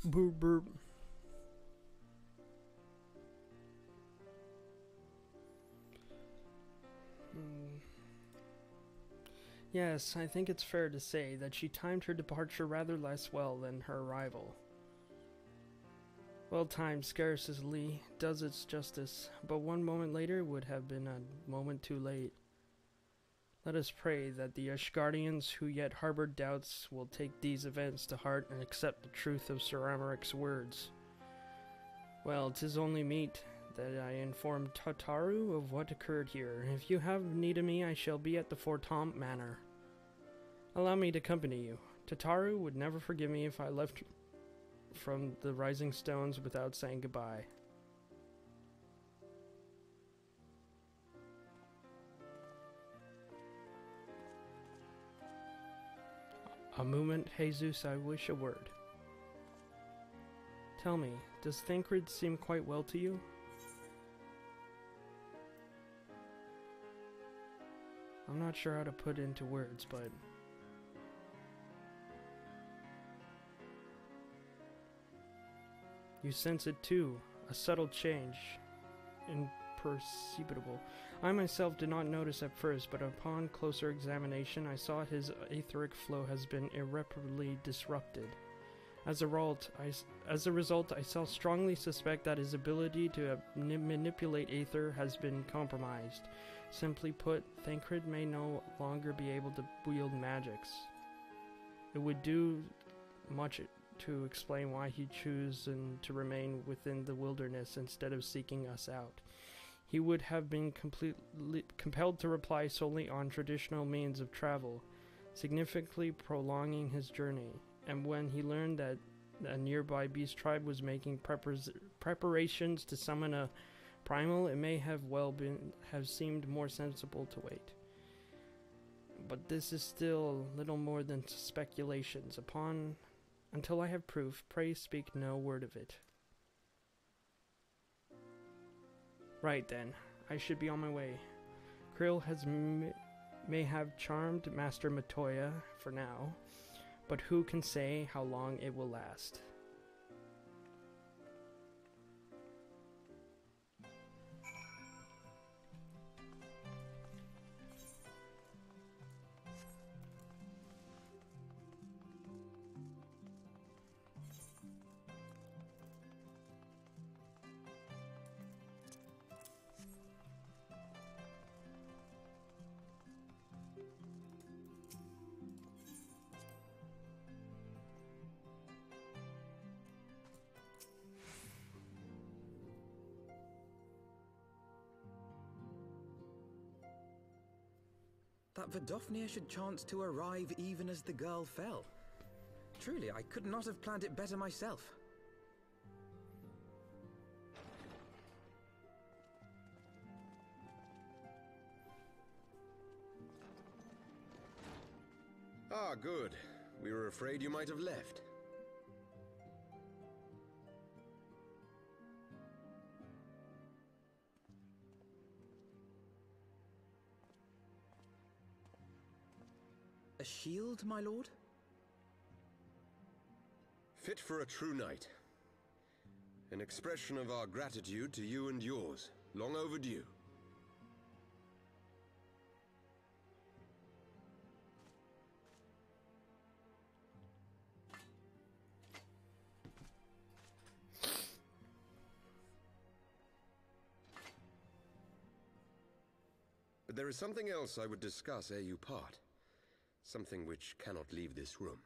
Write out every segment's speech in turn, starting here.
Burp burp. Yes, I think it's fair to say that she timed her departure rather less well than her arrival. Well timed scarcely does its justice, but one moment later would have been a moment too late. Let us pray that the Ashgardians who yet harbor doubts will take these events to heart and accept the truth of Sir Amaric's words. Well, 'tis only meet that I inform Tataru of what occurred here. If you have need of me, I shall be at the Fortomp Manor. Allow me to accompany you. Tataru would never forgive me if I left from the Rising Stones without saying goodbye. A moment, Haysoos, I wish a word. Tell me, does Thancred seem quite well to you? I'm not sure how to put into words, but... You sense it too, a subtle change, imperceptible. I myself did not notice at first, but upon closer examination I saw his etheric flow has been irreparably disrupted. As a result, I shall strongly suspect that his ability to manipulate aether has been compromised. Simply put, Thancred may no longer be able to wield magics. It would do much to explain why he chose to remain within the wilderness instead of seeking us out. He would have been compelled to rely solely on traditional means of travel, significantly prolonging his journey. And when he learned that a nearby beast tribe was making preparations to summon a primal, it may have seemed more sensible to wait. But this is still little more than speculations. Until I have proof, pray speak no word of it. Right then, I should be on my way. Krill may have charmed Master Matoya for now, but who can say how long it will last? That Vidofnir should chance to arrive even as the girl fell. Truly, I could not have planned it better myself. Ah, good. We were afraid you might have left. A shield, my lord? Fit for a true knight. An expression of our gratitude to you and yours. Long overdue. But there is something else I would discuss ere you part. Something which cannot leave this room.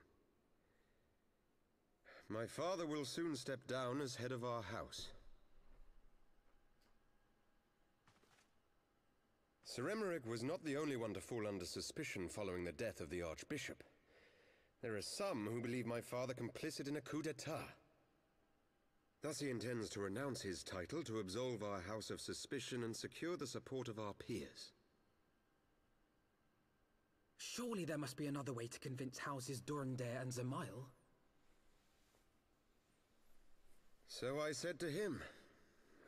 My father will soon step down as head of our house. Sir Emeric was not the only one to fall under suspicion following the death of the Archbishop. There are some who believe my father complicit in a coup d'etat. Thus he intends to renounce his title to absolve our house of suspicion and secure the support of our peers. Surely there must be another way to convince houses Durandare and Zamail. So I said to him.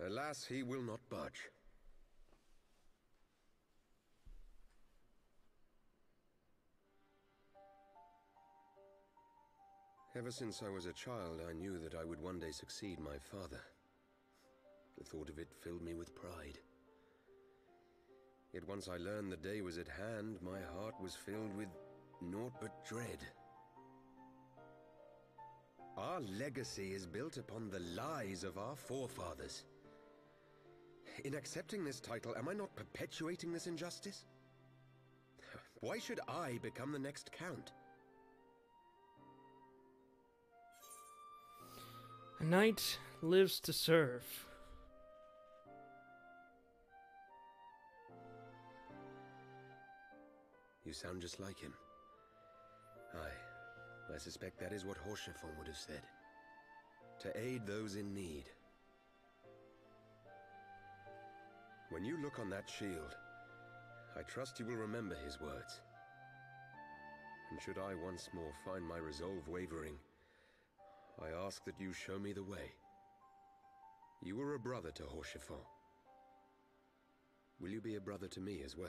Alas, he will not budge. Ever since I was a child, I knew that I would one day succeed my father. The thought of it filled me with pride. Yet once I learned the day was at hand, my heart was filled with naught but dread. Our legacy is built upon the lies of our forefathers. In accepting this title, am I not perpetuating this injustice? Why should I become the next count? A knight lives to serve. You sound just like him. Aye, I suspect that is what Horschiffon would have said. To aid those in need. When you look on that shield, I trust you will remember his words. And should I once more find my resolve wavering, I ask that you show me the way. You were a brother to Horschiffon. Will you be a brother to me as well?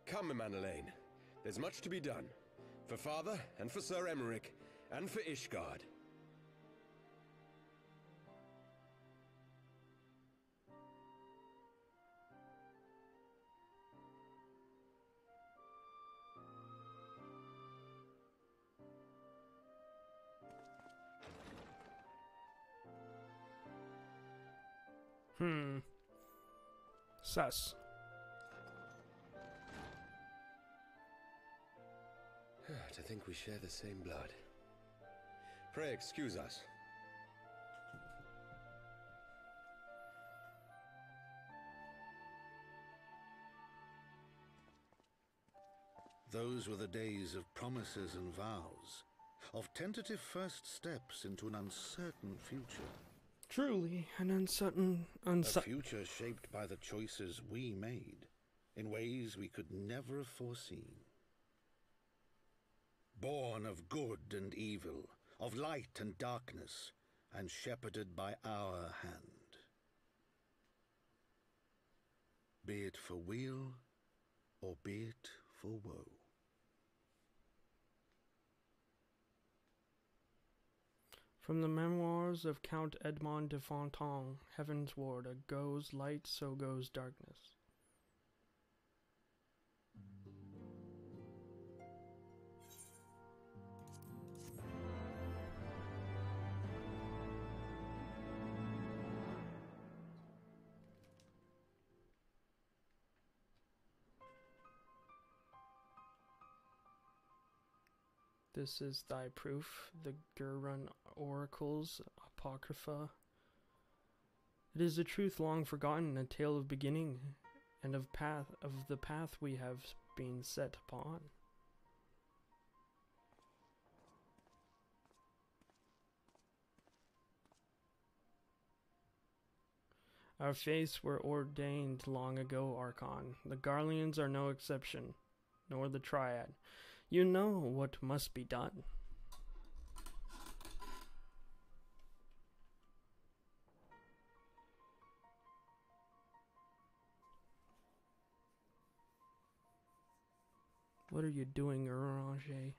Come, Manalaine. There's much to be done. For Father, and for Sir Emmerich, and for Ishgard. Sus. To think we share the same blood. Pray excuse us. Those were the days of promises and vows, of tentative first steps into an uncertain future. Truly an uncertain... A future shaped by the choices we made, in ways we could never have foreseen. Born of good and evil, of light and darkness, and shepherded by our hand. Be it for weal, or be it for woe. From the memoirs of Count Edmond de Fontaine, Heavensward, goes light, so goes darkness. This is thy proof, the Gurun oracles, apocrypha. It is a truth long forgotten, a tale of beginning, and of the path we have been set upon. Our fates were ordained long ago, Archon. The Garleans are no exception, nor the Triad. You know what must be done. What are you doing, Orange?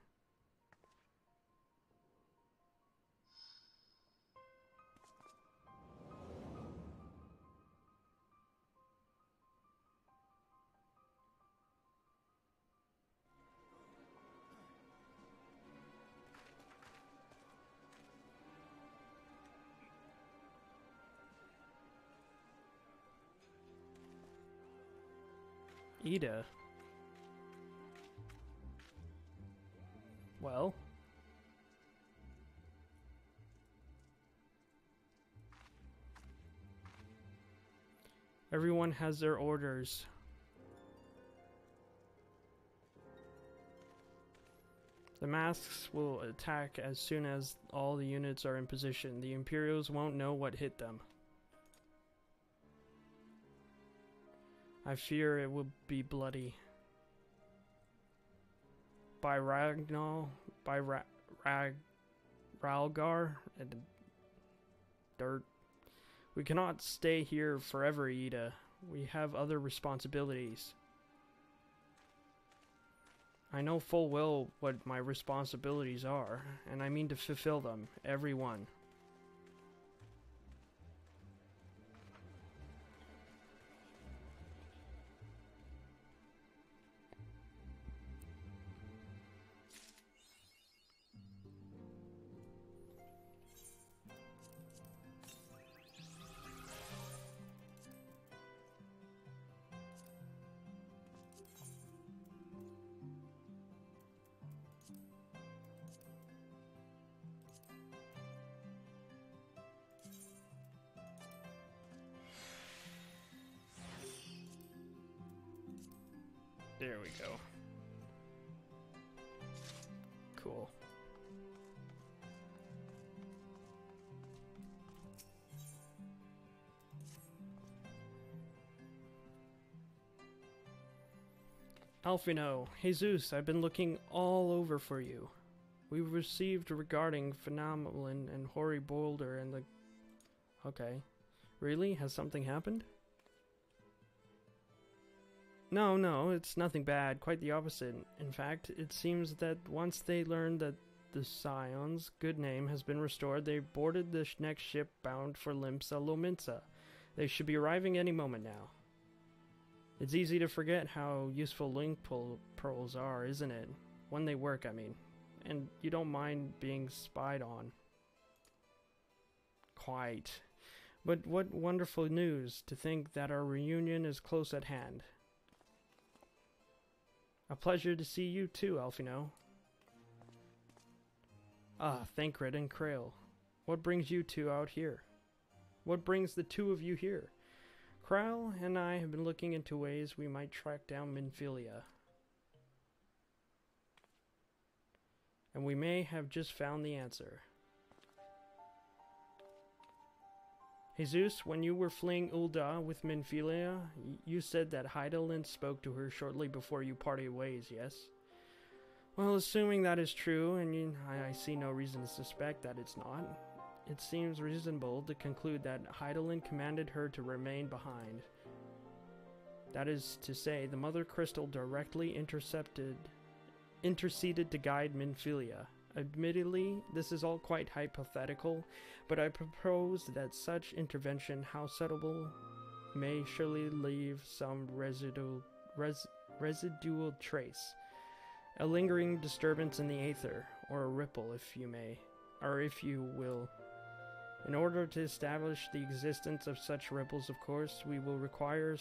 Ida. Well. Everyone has their orders. The masks will attack as soon as all the units are in position. The Imperials won't know what hit them. I fear it will be bloody. By Ragnall, by Ralgar, and dirt. We cannot stay here forever, Ida. We have other responsibilities. I know full well what my responsibilities are, and I mean to fulfill them, every one. There we go. Cool. Alfino, Jesus, I've been looking all over for you. We've received regarding Phenomenon and Hoary Boulder and the... Okay. Really? Has something happened? No, it's nothing bad, quite the opposite. In fact, it seems that once they learned that the Scion's good name has been restored, they boarded the next ship bound for Limsa Lominsa. They should be arriving any moment now. It's easy to forget how useful link pearls are, isn't it? When they work, I mean. And you don't mind being spied on. Quite. But what wonderful news to think that our reunion is close at hand. A pleasure to see you too, Alfino. Ah, Thancred and Krail. What brings you two out here? What brings the two of you here? Krail and I have been looking into ways we might track down Minfilia. And we may have just found the answer. Jesus, when you were fleeing Ul'dah with Minfilia, you said that Hydaelyn spoke to her shortly before you parted ways, yes? Well, assuming that is true, and I see no reason to suspect that it's not, it seems reasonable to conclude that Hydaelyn commanded her to remain behind. That is to say, the Mother Crystal directly interceded to guide Minfilia. Admittedly, this is all quite hypothetical, but I propose that such intervention, how subtle, may surely leave some residual trace. A lingering disturbance in the aether, or a ripple, if you may, or if you will. In order to establish the existence of such ripples, of course, we will require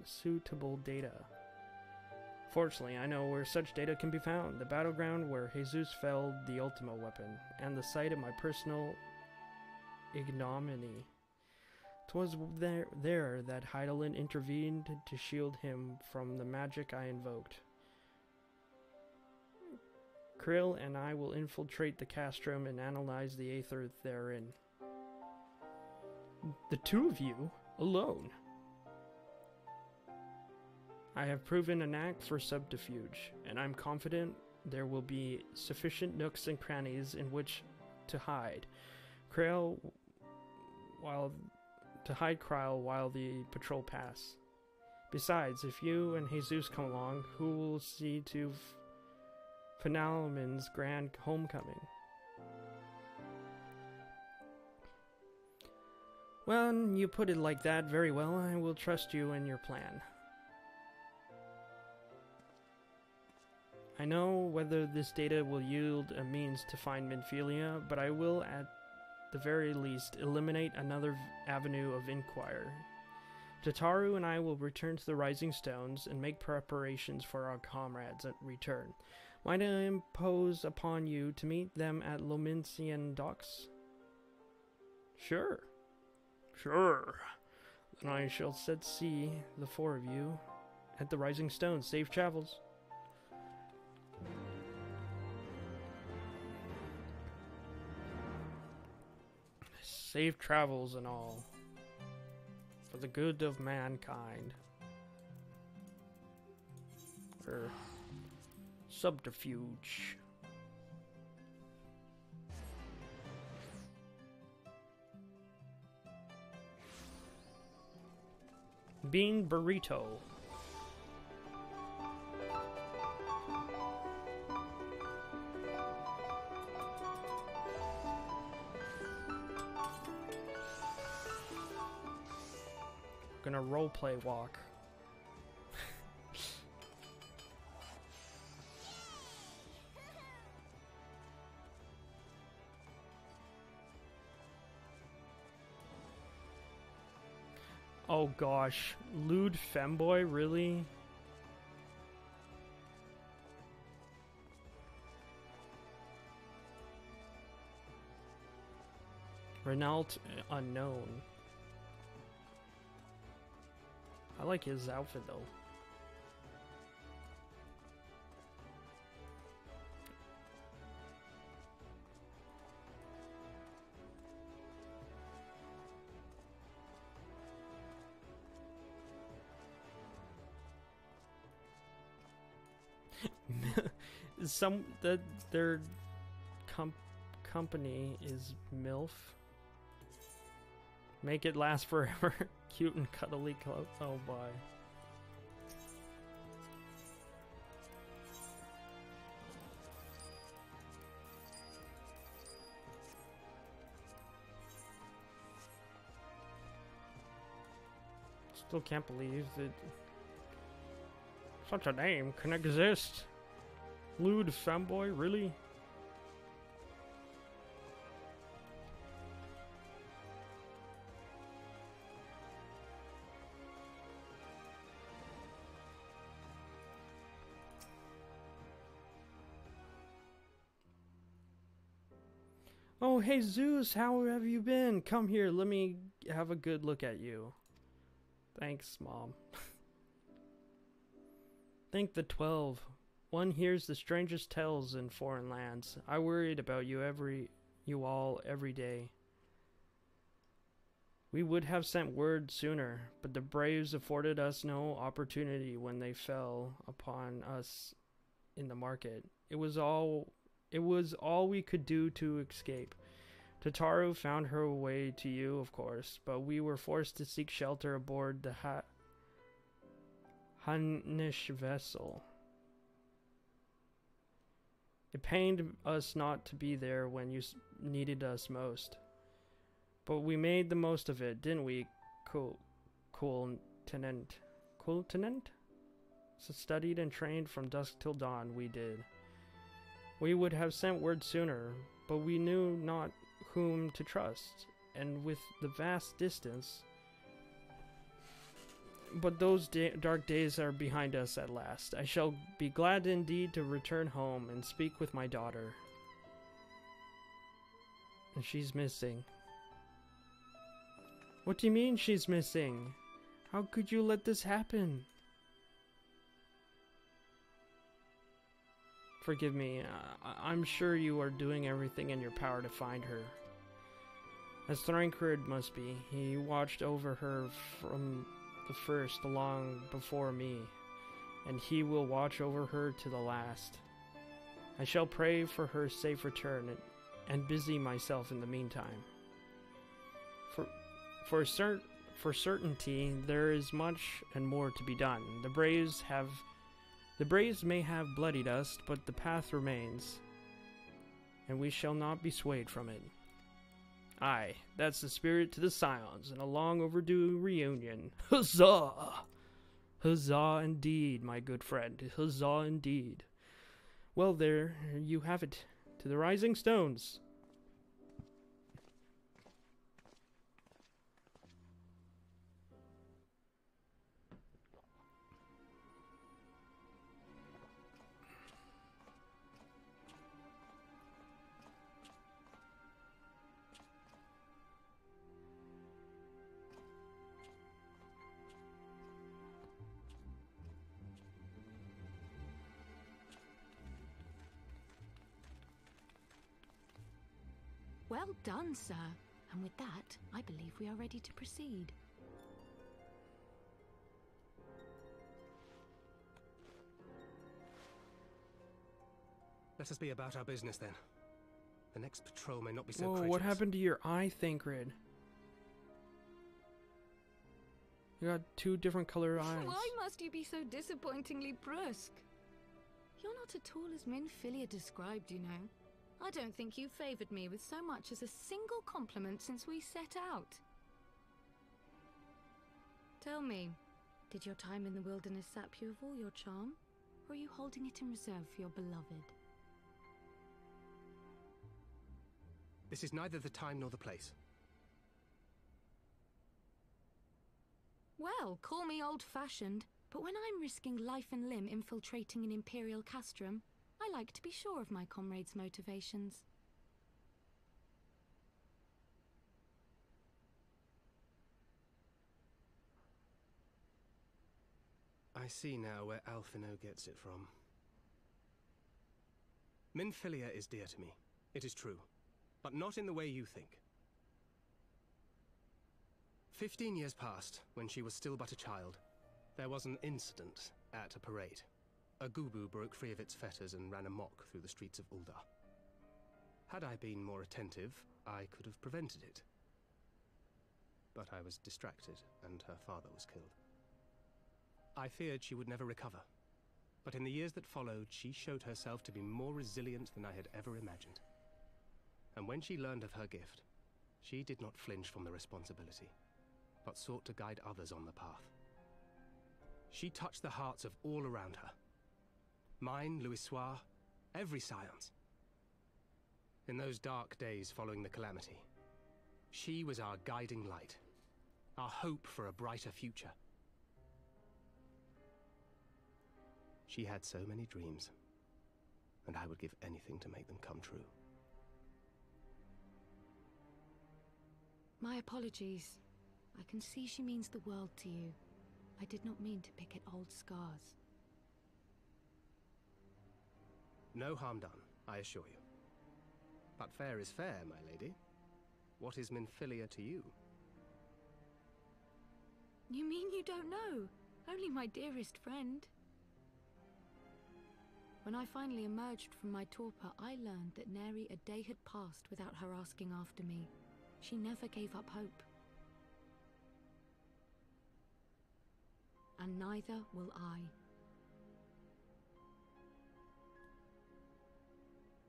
suitable data. Fortunately, I know where such data can be found. The battleground where Jesus felled the Ultima weapon, and the site of my personal ignominy. 'Twas there that Hydaelyn intervened to shield him from the magic I invoked. Krill and I will infiltrate the castrum and analyze the aether therein. The two of you? Alone? I have proven a knack for subterfuge, and I'm confident there will be sufficient nooks and crannies in which to hide Krail while the patrol pass. Besides, if you and Jesus come along, who will see to Phenomenon's grand homecoming? Well, you put it like that very well. I will trust you in your plan. I know whether this data will yield a means to find Minfilia, but I will at the very least eliminate another avenue of inquiry. Tataru and I will return to the Rising Stones and make preparations for our comrades at return. Might I impose upon you to meet them at Lominsian docks? Sure. Then I shall set sea, the four of you, at the Rising Stones. Safe travels. Safe travels and all, for the good of mankind. Subterfuge. Bean burrito. Gonna roleplay walk. Oh gosh, lewd femboy, really? Renault unknown. I like his outfit though. Their company is MILF. Make it last forever. Cute and cuddly clothes. Oh boy. Still can't believe that such a name can exist. Lewd femboy, really? Oh, hey Zeus, how have you been? Come here, let me have a good look at you. Thanks, Mom. Think the 12. One hears the strangest tales in foreign lands. I worried about you all every day. We would have sent word sooner, but the braves afforded us no opportunity when they fell upon us in the market. It was all we could do to escape. Tataru found her way to you, of course, but we were forced to seek shelter aboard the Hunnish vessel. It pained us not to be there when you needed us most. But we made the most of it, didn't we, cool tenant? Cool tenant? So studied and trained from dusk till dawn, we did. We would have sent word sooner, but we knew not whom to trust, and with the vast distance... But those dark days are behind us at last. I shall be glad indeed to return home and speak with my daughter. And she's missing. What do you mean she's missing? How could you let this happen? Forgive me, I'm sure you are doing everything in your power to find her. As Thrankrid must be. He watched over her from the first long before me, and he will watch over her to the last. I shall pray for her safe return and busy myself in the meantime. For certainty, there is much and more to be done. The braves may have bloody dust, but the path remains, and we shall not be swayed from it. Aye, that's the spirit to the Scions, and a long overdue reunion. Huzzah! Huzzah indeed, my good friend. Huzzah indeed. Well, there you have it. To the Rising Stones. Well done, sir. And with that, I believe we are ready to proceed. Let us be about our business then. The next patrol may not be so Whoa, credulous. what happened to your eye, Thancred? You got two different color eyes. Why must you be so disappointingly brusque? You're not at all as Minfilia described, you know. I don't think you favored me with so much as a single compliment since we set out. Tell me, did your time in the wilderness sap you of all your charm? Or are you holding it in reserve for your beloved? This is neither the time nor the place. Well, call me old-fashioned, but when I'm risking life and limb infiltrating an Imperial castrum, I like to be sure of my comrades' motivations. I see now where Alphino gets it from. Minfilia is dear to me, it is true, but not in the way you think. 15 years passed, when she was still but a child. There was an incident at a parade. A Gubu broke free of its fetters and ran amok through the streets of Ul'dah. Had I been more attentive, I could have prevented it. But I was distracted, and her father was killed. I feared she would never recover, but in the years that followed, she showed herself to be more resilient than I had ever imagined. And when she learned of her gift, she did not flinch from the responsibility, but sought to guide others on the path. She touched the hearts of all around her. Mine, Louisoix, every science. In those dark days following the calamity, she was our guiding light, our hope for a brighter future. She had so many dreams, and I would give anything to make them come true. My apologies. I can see she means the world to you. I did not mean to pick at old scars. No harm done, I assure you. But fair is fair, my lady. What is Minfilia to you? You mean you don't know? Only my dearest friend. When I finally emerged from my torpor, I learned that nary a day had passed without her asking after me. She never gave up hope. And neither will I.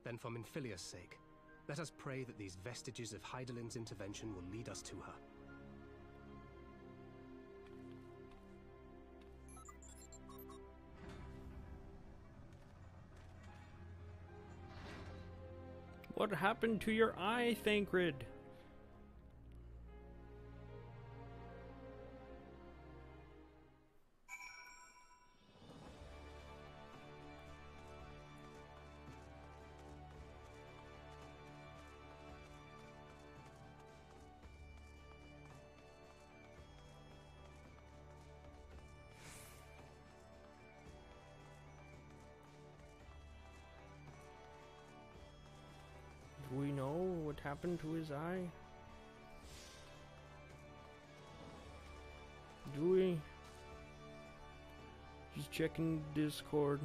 Then for Minfilia's sake, let us pray that these vestiges of Hydaelyn's intervention will lead us to her. What happened to your eye, Thancred? Do we know what happened to his eye? Do we? Just checking Discord.